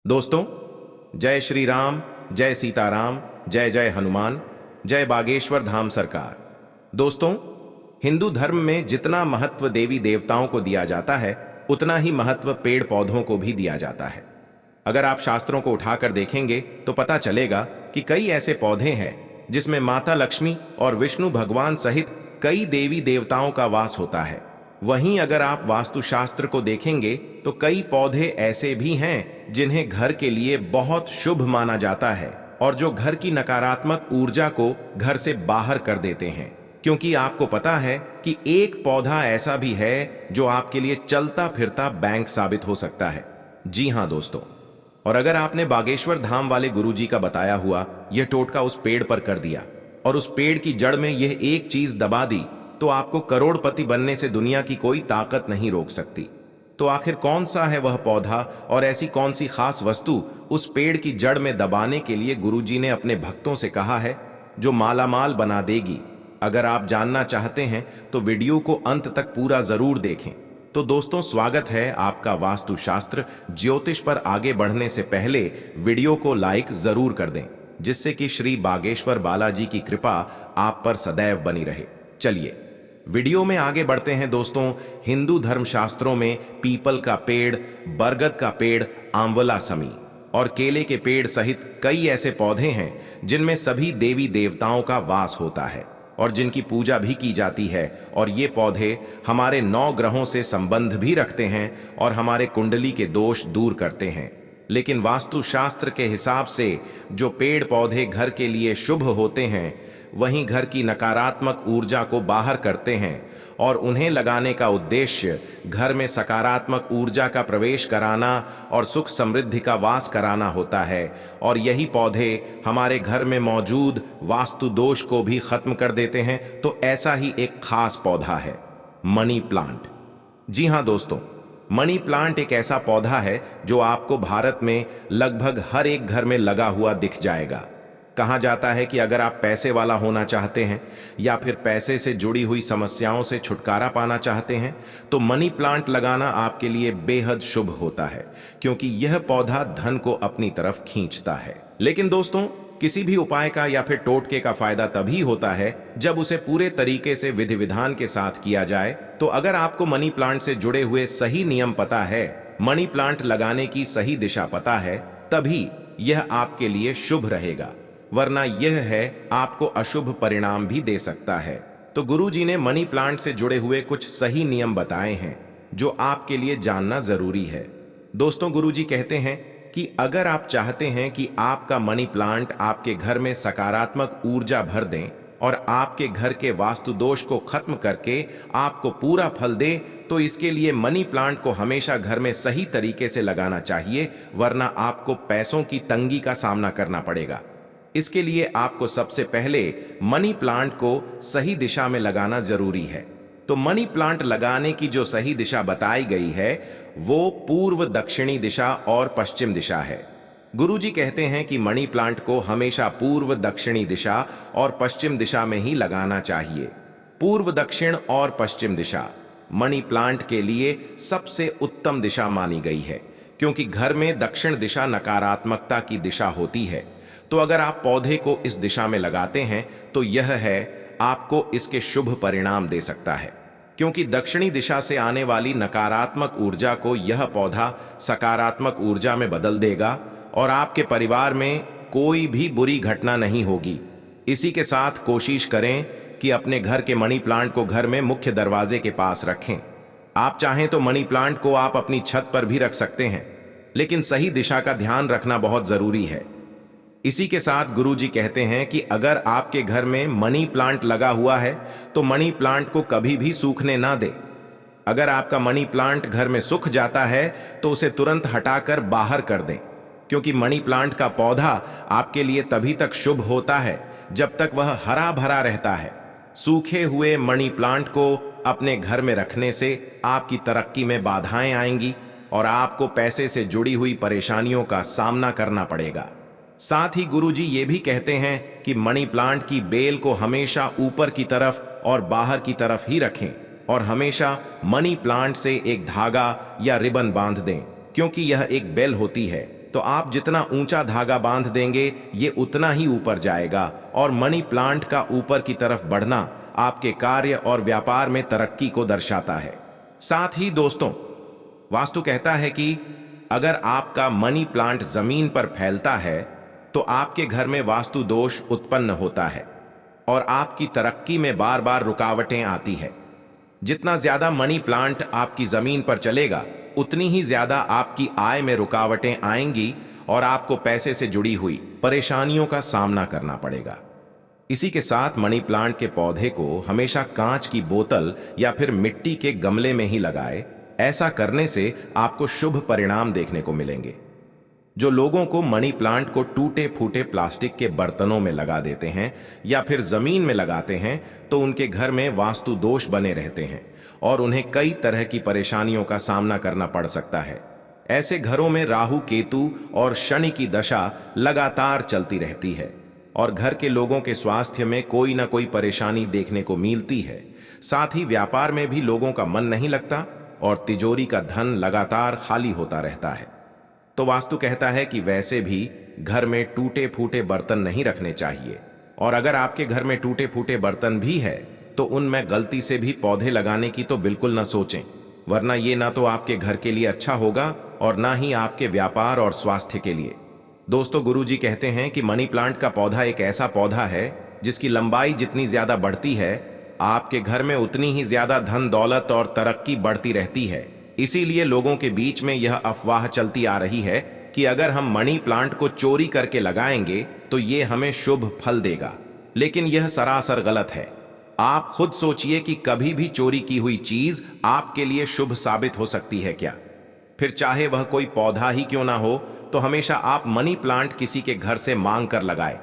दोस्तों, जय श्री राम, जय सीताराम, जय जय हनुमान, जय बागेश्वर धाम सरकार। दोस्तों, हिंदू धर्म में जितना महत्व देवी देवताओं को दिया जाता है, उतना ही महत्व पेड़ पौधों को भी दिया जाता है। अगर आप शास्त्रों को उठाकर देखेंगे तो पता चलेगा कि कई ऐसे पौधे हैं जिसमें माता लक्ष्मी और विष्णु भगवान सहित कई देवी देवताओं का वास होता है। वहीं अगर आप वास्तुशास्त्र को देखेंगे तो कई पौधे ऐसे भी हैं जिन्हें घर के लिए बहुत शुभ माना जाता है और जो घर की नकारात्मक ऊर्जा को घर से बाहर कर देते हैं। क्योंकि आपको पता है कि एक पौधा ऐसा भी है जो आपके लिए चलता फिरता बैंक साबित हो सकता है। जी हां दोस्तों, और अगर आपने बागेश्वर धाम वाले गुरुजी का बताया हुआ यह टोटका उस पेड़ पर कर दिया और उस पेड़ की जड़ में यह एक चीज दबा दी, तो आपको करोड़पति बनने से दुनिया की कोई ताकत नहीं रोक सकती। तो आखिर कौन सा है वह पौधा और ऐसी कौन सी खास वस्तु उस पेड़ की जड़ में दबाने के लिए गुरुजी ने अपने भक्तों से कहा है, जो मालामाल बना देगी? अगर आप जानना चाहते हैं तो वीडियो को अंत तक पूरा जरूर देखें। तो दोस्तों, स्वागत है आपका वास्तुशास्त्र ज्योतिष पर आगे बढ़ने से पहले वीडियो को लाइक जरूर कर दें, जिससे कि श्री बागेश्वर बालाजी की कृपा आप पर सदैव बनी रहे। चलिए वीडियो में आगे बढ़ते हैं। दोस्तों, हिंदू धर्मशास्त्रों में पीपल का पेड़, बरगद का पेड़, आंवला समी और केले के पेड़ सहित कई ऐसे पौधे हैं जिनमें सभी देवी देवताओं का वास होता है और जिनकी पूजा भी की जाती है। और ये पौधे हमारे 9 ग्रहों से संबंध भी रखते हैं और हमारे कुंडली के दोष दूर करते हैं। लेकिन वास्तुशास्त्र के हिसाब से जो पेड़ पौधे घर के लिए शुभ होते हैं, वहीं घर की नकारात्मक ऊर्जा को बाहर करते हैं और उन्हें लगाने का उद्देश्य घर में सकारात्मक ऊर्जा का प्रवेश कराना और सुख समृद्धि का वास कराना होता है। और यही पौधे हमारे घर में मौजूद वास्तु दोष को भी खत्म कर देते हैं। तो ऐसा ही एक खास पौधा है मनी प्लांट। जी हां दोस्तों, मनी प्लांट एक ऐसा पौधा है जो आपको भारत में लगभग हर एक घर में लगा हुआ दिख जाएगा। कहा जाता है कि अगर आप पैसे वाला होना चाहते हैं या फिर पैसे से जुड़ी हुई समस्याओं से छुटकारा पाना चाहते हैं, तो मनी प्लांट लगाना आपके लिए बेहद शुभ होता है, क्योंकि यह पौधा धन को अपनी तरफ खींचता है। लेकिन दोस्तों, किसी भी उपाय का या फिर टोटके का फायदा तभी होता है जब उसे पूरे तरीके से विधि विधान के साथ किया जाए। तो अगर आपको मनी प्लांट से जुड़े हुए सही नियम पता है, मनी प्लांट लगाने की सही दिशा पता है, तभी यह आपके लिए शुभ रहेगा, वरना यह है आपको अशुभ परिणाम भी दे सकता है। तो गुरुजी ने मनी प्लांट से जुड़े हुए कुछ सही नियम बताए हैं जो आपके लिए जानना जरूरी है। दोस्तों, गुरुजी कहते हैं कि अगर आप चाहते हैं कि आपका मनी प्लांट आपके घर में सकारात्मक ऊर्जा भर दें और आपके घर के वास्तु दोष को खत्म करके आपको पूरा फल दे, तो इसके लिए मनी प्लांट को हमेशा घर में सही तरीके से लगाना चाहिए, वरना आपको पैसों की तंगी का सामना करना पड़ेगा। इसके लिए आपको सबसे पहले मनी प्लांट को सही दिशा में लगाना जरूरी है। तो मनी प्लांट लगाने की जो सही दिशा बताई गई है वो पूर्व दक्षिणी दिशा और पश्चिम दिशा है। गुरुजी कहते हैं कि मनी प्लांट को हमेशा पूर्व दक्षिणी दिशा और पश्चिम दिशा में ही लगाना चाहिए। पूर्व, दक्षिण और पश्चिम दिशा मनी प्लांट के लिए सबसे उत्तम दिशा मानी गई है, क्योंकि घर में दक्षिण दिशा नकारात्मकता की दिशा होती है। तो अगर आप पौधे को इस दिशा में लगाते हैं तो यह है आपको इसके शुभ परिणाम दे सकता है, क्योंकि दक्षिणी दिशा से आने वाली नकारात्मक ऊर्जा को यह पौधा सकारात्मक ऊर्जा में बदल देगा और आपके परिवार में कोई भी बुरी घटना नहीं होगी। इसी के साथ कोशिश करें कि अपने घर के मनी प्लांट को घर में मुख्य दरवाजे के पास रखें। आप चाहें तो मनी प्लांट को आप अपनी छत पर भी रख सकते हैं, लेकिन सही दिशा का ध्यान रखना बहुत जरूरी है। इसी के साथ गुरुजी कहते हैं कि अगर आपके घर में मनी प्लांट लगा हुआ है तो मनी प्लांट को कभी भी सूखने ना दें। अगर आपका मनी प्लांट घर में सूख जाता है तो उसे तुरंत हटाकर बाहर कर दें, क्योंकि मनी प्लांट का पौधा आपके लिए तभी तक शुभ होता है जब तक वह हरा भरा रहता है। सूखे हुए मनी प्लांट को अपने घर में रखने से आपकी तरक्की में बाधाएं आएंगी और आपको पैसे से जुड़ी हुई परेशानियों का सामना करना पड़ेगा। साथ ही गुरुजी ये भी कहते हैं कि मनी प्लांट की बेल को हमेशा ऊपर की तरफ और बाहर की तरफ ही रखें और हमेशा मनी प्लांट से एक धागा या रिबन बांध दें, क्योंकि यह एक बेल होती है तो आप जितना ऊंचा धागा बांध देंगे ये उतना ही ऊपर जाएगा और मनी प्लांट का ऊपर की तरफ बढ़ना आपके कार्य और व्यापार में तरक्की को दर्शाता है। साथ ही दोस्तों, वास्तु कहता है कि अगर आपका मनी प्लांट जमीन पर फैलता है तो आपके घर में वास्तु दोष उत्पन्न होता है और आपकी तरक्की में बार बार रुकावटें आती है। जितना ज्यादा मनी प्लांट आपकी जमीन पर चलेगा उतनी ही ज्यादा आपकी आय में रुकावटें आएंगी और आपको पैसे से जुड़ी हुई परेशानियों का सामना करना पड़ेगा। इसी के साथ मनी प्लांट के पौधे को हमेशा कांच की बोतल या फिर मिट्टी के गमले में ही लगाए। ऐसा करने से आपको शुभ परिणाम देखने को मिलेंगे। जो लोगों को मनी प्लांट को टूटे फूटे प्लास्टिक के बर्तनों में लगा देते हैं या फिर जमीन में लगाते हैं तो उनके घर में वास्तु दोष बने रहते हैं और उन्हें कई तरह की परेशानियों का सामना करना पड़ सकता है। ऐसे घरों में राहु केतु और शनि की दशा लगातार चलती रहती है और घर के लोगों के स्वास्थ्य में कोई ना कोई परेशानी देखने को मिलती है। साथ ही व्यापार में भी लोगों का मन नहीं लगता और तिजोरी का धन लगातार खाली होता रहता है। तो वास्तु कहता है कि वैसे भी घर में टूटे फूटे बर्तन नहीं रखने चाहिए और अगर आपके घर में टूटे फूटे बर्तन भी है तो उनमें गलती से भी पौधे लगाने की तो बिल्कुल न सोचें, वरना ये ना तो आपके घर के लिए अच्छा होगा और ना ही आपके व्यापार और स्वास्थ्य के लिए। दोस्तों, गुरुजी कहते हैं कि मनी प्लांट का पौधा एक ऐसा पौधा है जिसकी लंबाई जितनी ज्यादा बढ़ती है आपके घर में उतनी ही ज्यादा धन दौलत और तरक्की बढ़ती रहती है। इसीलिए लोगों के बीच में यह अफवाह चलती आ रही है कि अगर हम मनी प्लांट को चोरी करके लगाएंगे तो ये हमें शुभ फल देगा, लेकिन यह सरासर गलत है। आप खुद सोचिए कि कभी भी चोरी की हुई चीज आपके लिए शुभ साबित हो सकती है क्या? फिर चाहे वह कोई पौधा ही क्यों ना हो, तो हमेशा आप मनी प्लांट किसी के घर से मांग कर लगाएं,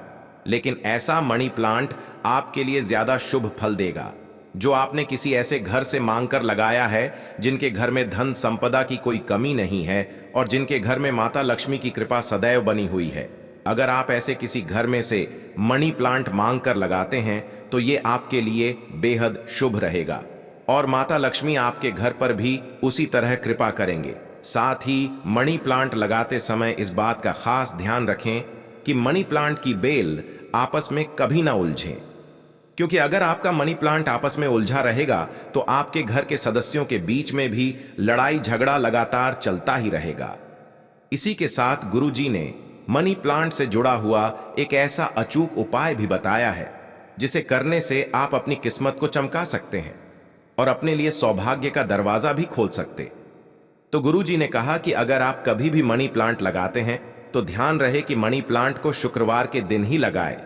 लेकिन ऐसा मनी प्लांट आपके लिए ज्यादा शुभ फल देगा जो आपने किसी ऐसे घर से मांगकर लगाया है जिनके घर में धन संपदा की कोई कमी नहीं है और जिनके घर में माता लक्ष्मी की कृपा सदैव बनी हुई है। अगर आप ऐसे किसी घर में से मनी प्लांट मांगकर लगाते हैं तो ये आपके लिए बेहद शुभ रहेगा और माता लक्ष्मी आपके घर पर भी उसी तरह कृपा करेंगे। साथ ही मनी प्लांट लगाते समय इस बात का खास ध्यान रखें कि मनी प्लांट की बेल आपस में कभी ना उलझे, क्योंकि अगर आपका मनी प्लांट आपस में उलझा रहेगा तो आपके घर के सदस्यों के बीच में भी लड़ाई झगड़ा लगातार चलता ही रहेगा। इसी के साथ गुरुजी ने मनी प्लांट से जुड़ा हुआ एक ऐसा अचूक उपाय भी बताया है जिसे करने से आप अपनी किस्मत को चमका सकते हैं और अपने लिए सौभाग्य का दरवाजा भी खोल सकते। तो गुरुजी ने कहा कि अगर आप कभी भी मनी प्लांट लगाते हैं तो ध्यान रहे कि मनी प्लांट को शुक्रवार के दिन ही लगाए।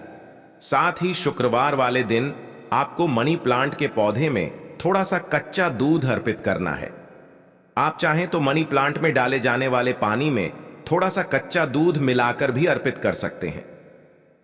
साथ ही शुक्रवार वाले दिन आपको मनी प्लांट के पौधे में थोड़ा सा कच्चा दूध अर्पित करना है। आप चाहें तो मनी प्लांट में डाले जाने वाले पानी में थोड़ा सा कच्चा दूध मिलाकर भी अर्पित कर सकते हैं,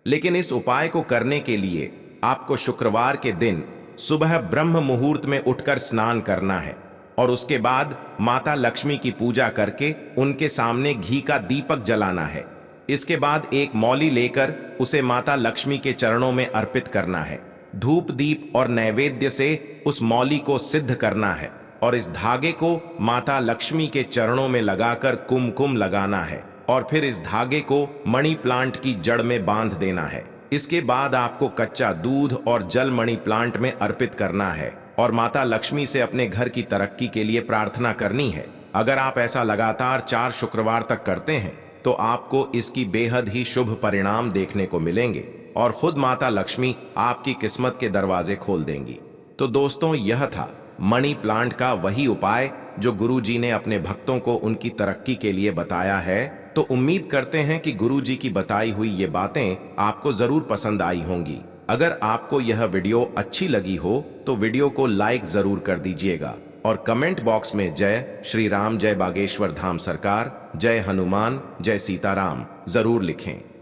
लेकिन इस उपाय को करने के लिए आपको शुक्रवार के दिन सुबह ब्रह्म मुहूर्त में उठकर स्नान करना है और उसके बाद माता लक्ष्मी की पूजा करके उनके सामने घी का दीपक जलाना है। इसके बाद एक मौली लेकर उसे माता लक्ष्मी के चरणों में अर्पित करना है। धूप दीप और नैवेद्य से उस मौली को सिद्ध करना है और इस धागे को माता लक्ष्मी के चरणों में लगाकर कुमकुम लगाना है और फिर इस धागे को मनी प्लांट की जड़ में बांध देना है। इसके बाद आपको कच्चा दूध और जल मनी प्लांट में अर्पित करना है और माता लक्ष्मी से अपने घर की तरक्की के लिए प्रार्थना करनी है। अगर आप ऐसा लगातार 4 शुक्रवार तक करते हैं तो आपको इसकी बेहद ही शुभ परिणाम देखने को मिलेंगे और खुद माता लक्ष्मी आपकी किस्मत के दरवाजे खोल देंगी। तो दोस्तों, यह था मनी प्लांट का वही उपाय जो गुरुजी ने अपने भक्तों को उनकी तरक्की के लिए बताया है। तो उम्मीद करते हैं कि गुरुजी की बताई हुई ये बातें आपको जरूर पसंद आई होंगी। अगर आपको यह वीडियो अच्छी लगी हो तो वीडियो को लाइक जरूर कर दीजिएगा और कमेंट बॉक्स में जय श्री राम, जय बागेश्वर धाम सरकार, जय हनुमान, जय सीताराम जरूर लिखें।